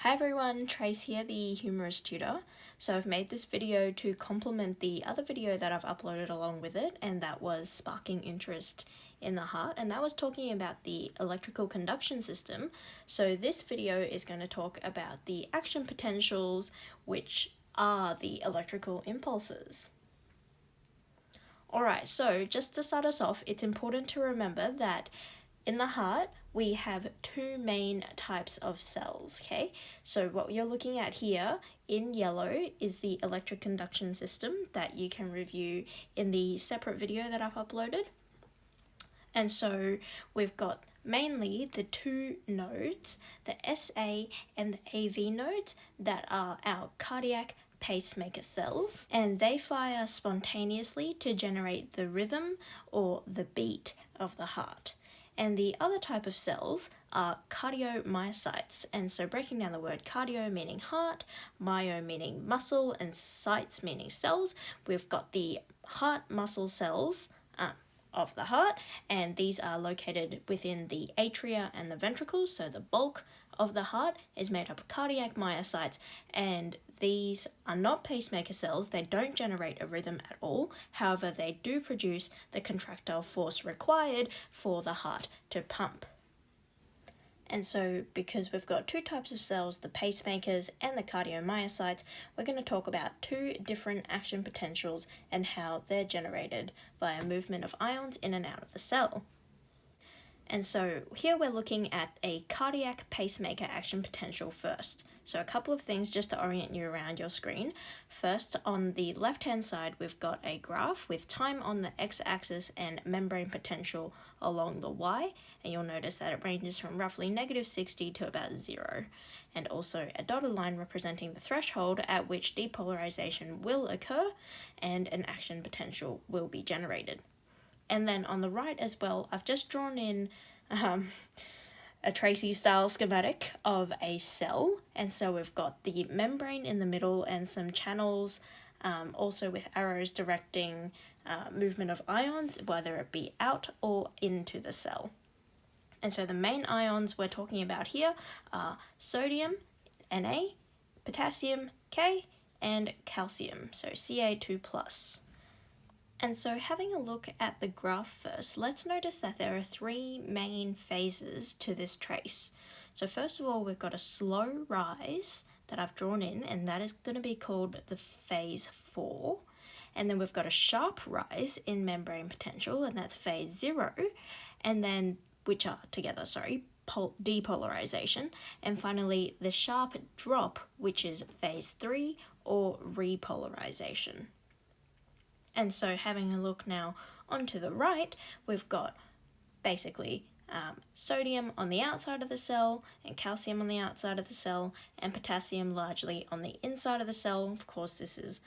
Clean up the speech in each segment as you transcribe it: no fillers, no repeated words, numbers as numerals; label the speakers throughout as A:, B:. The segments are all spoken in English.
A: Hi everyone, Trace here, the humorous tutor. So I've made this video to complement the other video that I've uploaded along with it, and that was sparking interest in the heart, and that was talking about the electrical conduction system. So this video is going to talk about the action potentials, which are the electrical impulses. Alright, so just to start us off, it's important to remember that in the heart, we have two main types of cells, okay? So what you're looking at here in yellow is the electric conduction system that you can review in the separate video that I've uploaded. And so we've got mainly the two nodes, the SA and the AV nodes, that are our cardiac pacemaker cells, and they fire spontaneously to generate the rhythm or the beat of the heart. And the other type of cells are cardiomyocytes. And so breaking down the word cardio meaning heart, myo meaning muscle, and cytes meaning cells, we've got the heart muscle cells of the heart, and these are located within the atria and the ventricles. So the bulk of the heart is made up of cardiac myocytes, and these are not pacemaker cells. They don't generate a rhythm at all. However, they do produce the contractile force required for the heart to pump. And so because we've got two types of cells, the pacemakers and the cardiomyocytes, we're going to talk about two different action potentials and how they're generated via movement of ions in and out of the cell. And so here we're looking at a cardiac pacemaker action potential first. So a couple of things just to orient you around your screen. First, on the left-hand side, we've got a graph with time on the x-axis and membrane potential along the y. And you'll notice that it ranges from roughly -60 to about 0. And also a dotted line representing the threshold at which depolarization will occur and an action potential will be generated. And then on the right as well, I've just drawn in a Tracie style schematic of a cell. And so we've got the membrane in the middle and some channels, also with arrows directing movement of ions, whether it be out or into the cell. And so the main ions we're talking about here are sodium, Na, potassium, K, and calcium, so Ca2+. And so having a look at the graph first, let's notice that there are three main phases to this trace. So first of all, we've got a slow rise that I've drawn in, and that is going to be called the phase 4. And then we've got a sharp rise in membrane potential, and that's phase 0. And then, which are together, depolarization. And finally, the sharp drop, which is phase 3 or repolarization. And so having a look now onto the right, we've got basically sodium on the outside of the cell and calcium on the outside of the cell and potassium largely on the inside of the cell. Of course, this is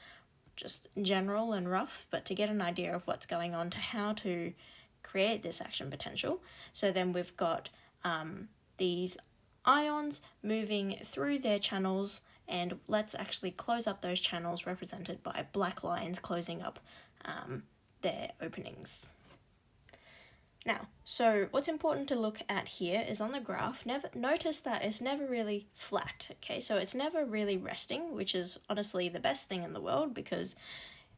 A: just general and rough, but to get an idea of what's going on to how to create this action potential. So then we've got these ions moving through their channels, and let's actually close up those channels represented by black lines closing up their openings. Now, so what's important to look at here is on the graph, notice that it's never really flat, okay? So it's never really resting, which is honestly the best thing in the world, because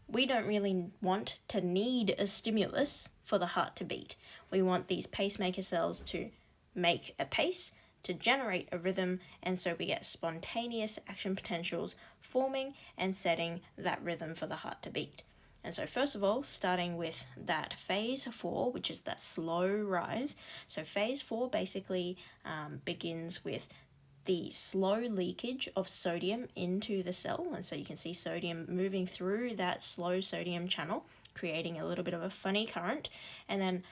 A: we don't really want to need a stimulus for the heart to beat. We want these pacemaker cells to make a pace, to generate a rhythm, and so we get spontaneous action potentials forming and setting that rhythm for the heart to beat. And so first of all, starting with that phase 4, which is that slow rise. So phase 4 basically begins with the slow leakage of sodium into the cell, and so you can see sodium moving through that slow sodium channel, creating a little bit of a funny current. And then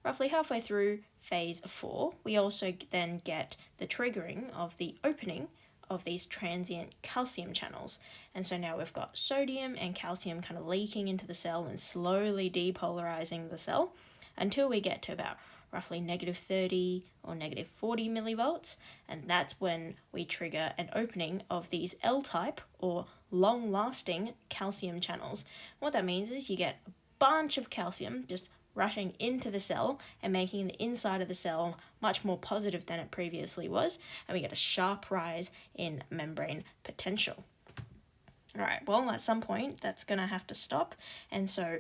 A: roughly halfway through phase 4, we also then get the triggering of the opening of these transient calcium channels. And so now we've got sodium and calcium kind of leaking into the cell and slowly depolarizing the cell until we get to about roughly -30 or -40 millivolts. And that's when we trigger an opening of these L-type or long-lasting calcium channels. What that means is you get a bunch of calcium just rushing into the cell and making the inside of the cell much more positive than it previously was, and we get a sharp rise in membrane potential. All right, well, at some point that's going to have to stop, and so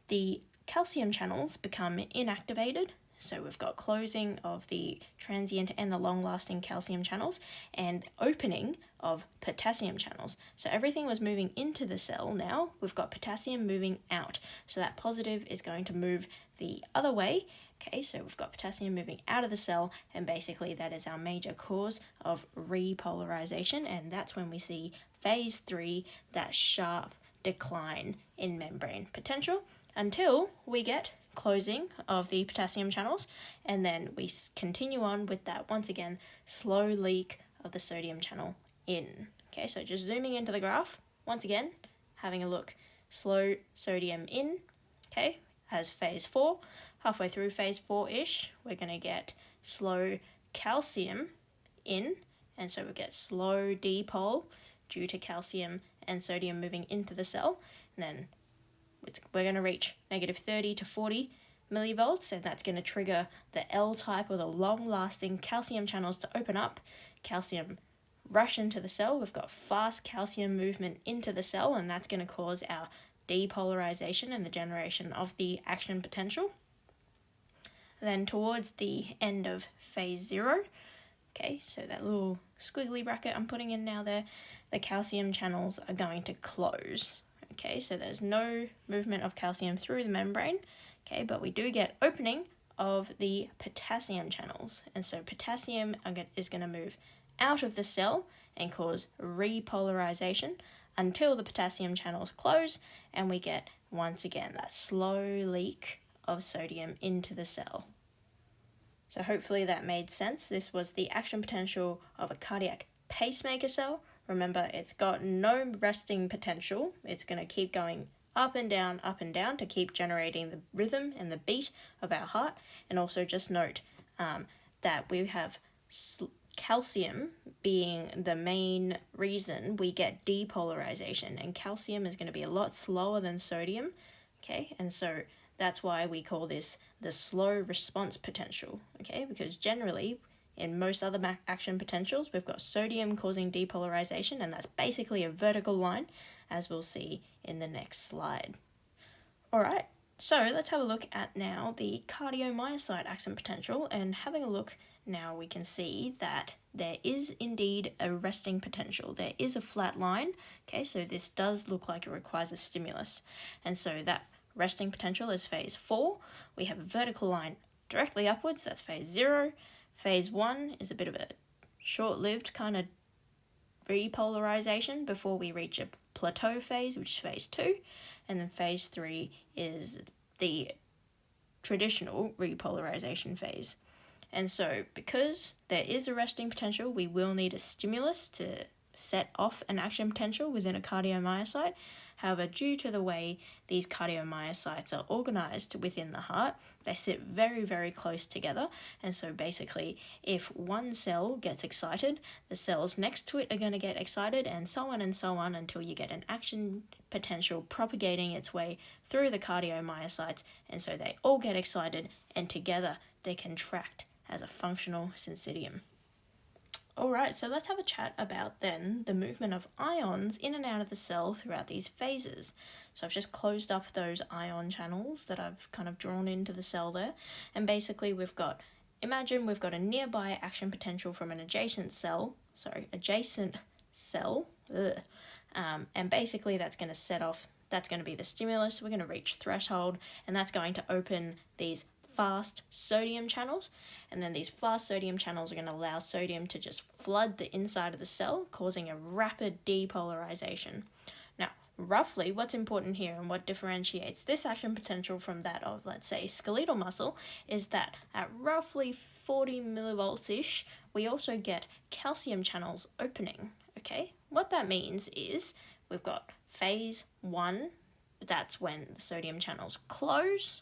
A: the calcium channels become inactivated. So we've got closing of the transient and the long-lasting calcium channels and opening of potassium channels. So everything was moving into the cell. Now we've got potassium moving out. So that positive is going to move the other way. Okay, so we've got potassium moving out of the cell, and basically that is our major cause of repolarization, and that's when we see phase 3, that sharp decline in membrane potential, until we get closing of the potassium channels, and then we continue on with that, once again, slow leak of the sodium channel in. Okay, so just zooming into the graph, once again, having a look, slow sodium in, okay, as phase 4. Halfway through phase 4-ish, we're going to get slow calcium in, and so we get slow dipole due to calcium and sodium moving into the cell, and then we're going to reach negative 30 to 40 millivolts, and that's going to trigger the L-type or the long-lasting calcium channels to open up, calcium rush into the cell. We've got fast calcium movement into the cell, and that's going to cause our depolarization and the generation of the action potential. Then towards the end of phase 0, okay, so that little squiggly bracket I'm putting in now there, the calcium channels are going to close. Okay, so there's no movement of calcium through the membrane, okay, but we do get opening of the potassium channels, and so potassium is going to move out of the cell and cause repolarization until the potassium channels close, and we get, once again, that slow leak of sodium into the cell. So hopefully that made sense. This was the action potential of a cardiac pacemaker cell. Remember, it's got no resting potential. It's going to keep going up and down to keep generating the rhythm and the beat of our heart. And also just note that we have calcium being the main reason we get depolarization, and calcium is going to be a lot slower than sodium. Okay, and so that's why we call this the slow response potential, okay, because generally in most other action potentials, we've got sodium causing depolarization, and that's basically a vertical line, as we'll see in the next slide. All right, so let's have a look at now the cardiomyocyte action potential, and having a look now we can see that there is indeed a resting potential. There is a flat line, okay, so this does look like it requires a stimulus, and so that resting potential is phase 4. We have a vertical line directly upwards, that's phase 0. Phase 1 is a bit of a short-lived kind of repolarization before we reach a plateau phase, which is phase 2. And then phase 3 is the traditional repolarization phase. And so because there is a resting potential, we will need a stimulus to set off an action potential within a cardiomyocyte. However, due to the way these cardiomyocytes are organized within the heart, they sit very, very close together. And so basically, if one cell gets excited, the cells next to it are going to get excited, and so on until you get an action potential propagating its way through the cardiomyocytes. And so they all get excited, and together they contract as a functional syncytium. Alright, so let's have a chat about then the movement of ions in and out of the cell throughout these phases. So I've just closed up those ion channels that I've kind of drawn into the cell there, and basically imagine we've got a nearby action potential from an adjacent cell, and basically that's going to set off, that's going to be the stimulus. We're going to reach threshold, and that's going to open these fast sodium channels, and then these fast sodium channels are going to allow sodium to just flood the inside of the cell, causing a rapid depolarization. Now, roughly what's important here and what differentiates this action potential from that of, let's say, skeletal muscle is that at roughly 40 millivolts-ish, we also get calcium channels opening, okay? What that means is we've got phase 1, that's when the sodium channels close.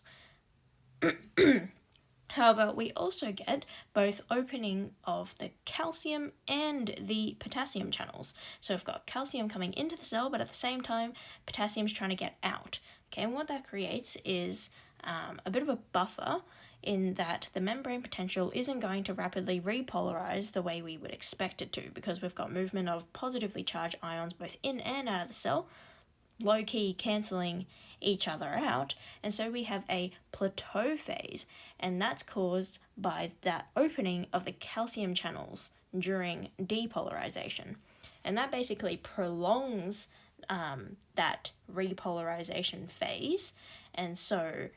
A: However, we also get both opening of the calcium and the potassium channels. So we've got calcium coming into the cell, but at the same time, potassium's trying to get out. Okay, and what that creates is a bit of a buffer in that the membrane potential isn't going to rapidly repolarize the way we would expect it to, because we've got movement of positively charged ions both in and out of the cell, low-key cancelling each other out, and so we have a plateau phase, and that's caused by that opening of the calcium channels during depolarization, and that basically prolongs that repolarization phase. And so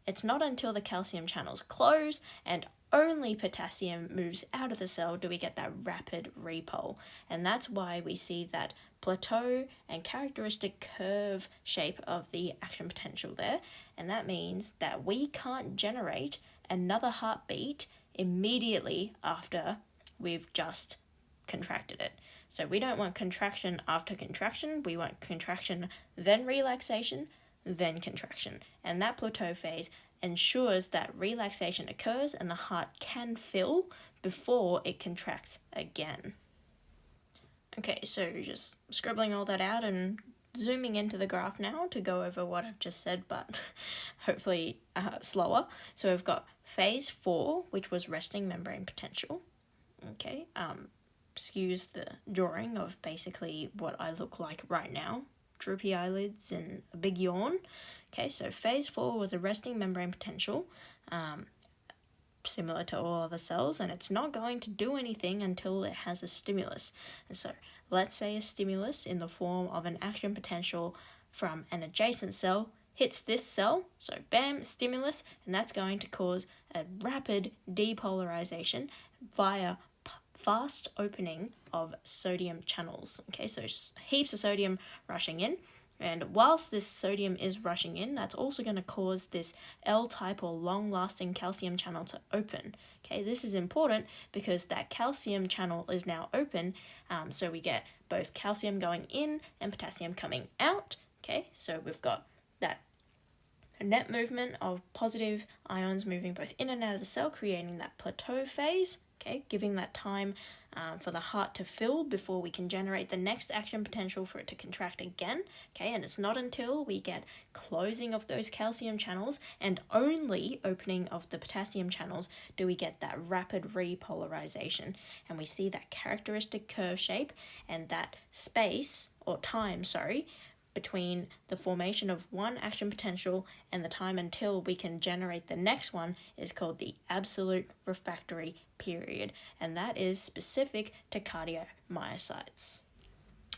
A: it's not until the calcium channels close and only potassium moves out of the cell do we get that rapid repol. And that's why we see that plateau and characteristic curve shape of the action potential there. And that means that we can't generate another heartbeat immediately after we've just contracted it. So we don't want contraction after contraction, we want contraction, then relaxation, then contraction. And that plateau phase ensures that relaxation occurs and the heart can fill before it contracts again. Okay, so just scribbling all that out and zooming into the graph now to go over what I've just said, but hopefully slower. So we've got phase 4, which was resting membrane potential. Okay, excuse the drawing of basically what I look like right now. Droopy eyelids and a big yawn. Okay, so phase 4 was a resting membrane potential, similar to all other cells, and it's not going to do anything until it has a stimulus. And so let's say a stimulus in the form of an action potential from an adjacent cell hits this cell, so bam, stimulus, and that's going to cause a rapid depolarization via fast opening of sodium channels. Okay, so heaps of sodium rushing in, and whilst this sodium is rushing in, that's also going to cause this L-type or long-lasting calcium channel to open. Okay, this is important because that calcium channel is now open, so we get both calcium going in and potassium coming out. Okay, so we've got that net movement of positive ions moving both in and out of the cell, creating that plateau phase. Okay, giving that time for the heart to fill before we can generate the next action potential for it to contract again. Okay, and it's not until we get closing of those calcium channels and only opening of the potassium channels do we get that rapid repolarization. And we see that characteristic curve shape and that space, or time, between the formation of one action potential and the time until we can generate the next one is called the absolute refractory period, and that is specific to cardiomyocytes.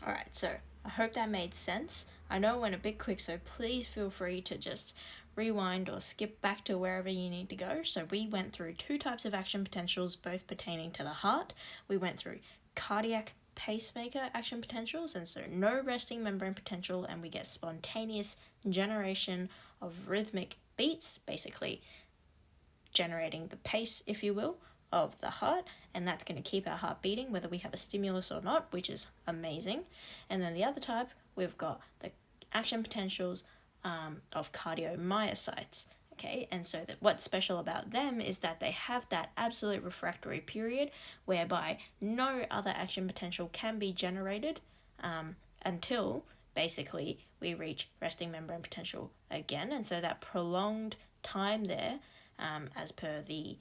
A: Alright, so I hope that made sense. I know it went a bit quick, so please feel free to just rewind or skip back to wherever you need to go. So we went through 2 types of action potentials, both pertaining to the heart. We went through cardiac pacemaker action potentials, and so no resting membrane potential, and we get spontaneous generation of rhythmic beats, basically generating the pace, if you will, of the heart, and that's going to keep our heart beating whether we have a stimulus or not, which is amazing. And then the other type, we've got the action potentials of cardiomyocytes. Okay, and so what's special about them is that they have that absolute refractory period whereby no other action potential can be generated until basically we reach resting membrane potential again. And so that prolonged time there, as per the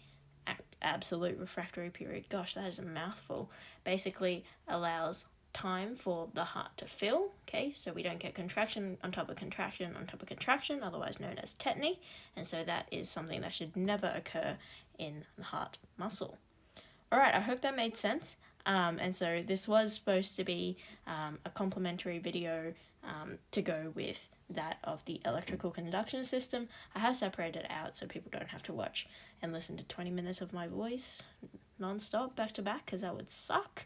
A: absolute refractory period, gosh, that is a mouthful, basically allows time for the heart to fill. Okay, so we don't get contraction on top of contraction on top of contraction, otherwise known as tetany, and so that is something that should never occur in the heart muscle. Alright, I hope that made sense. And so this was supposed to be a complementary video to go with that of the electrical conduction system. I have separated it out so people don't have to watch and listen to 20 minutes of my voice non-stop back to back, because that would suck.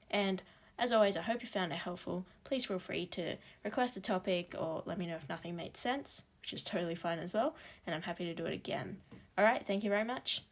A: And as always, I hope you found it helpful. Please feel free to request a topic or let me know if nothing made sense, which is totally fine as well, and I'm happy to do it again. Alright, thank you very much.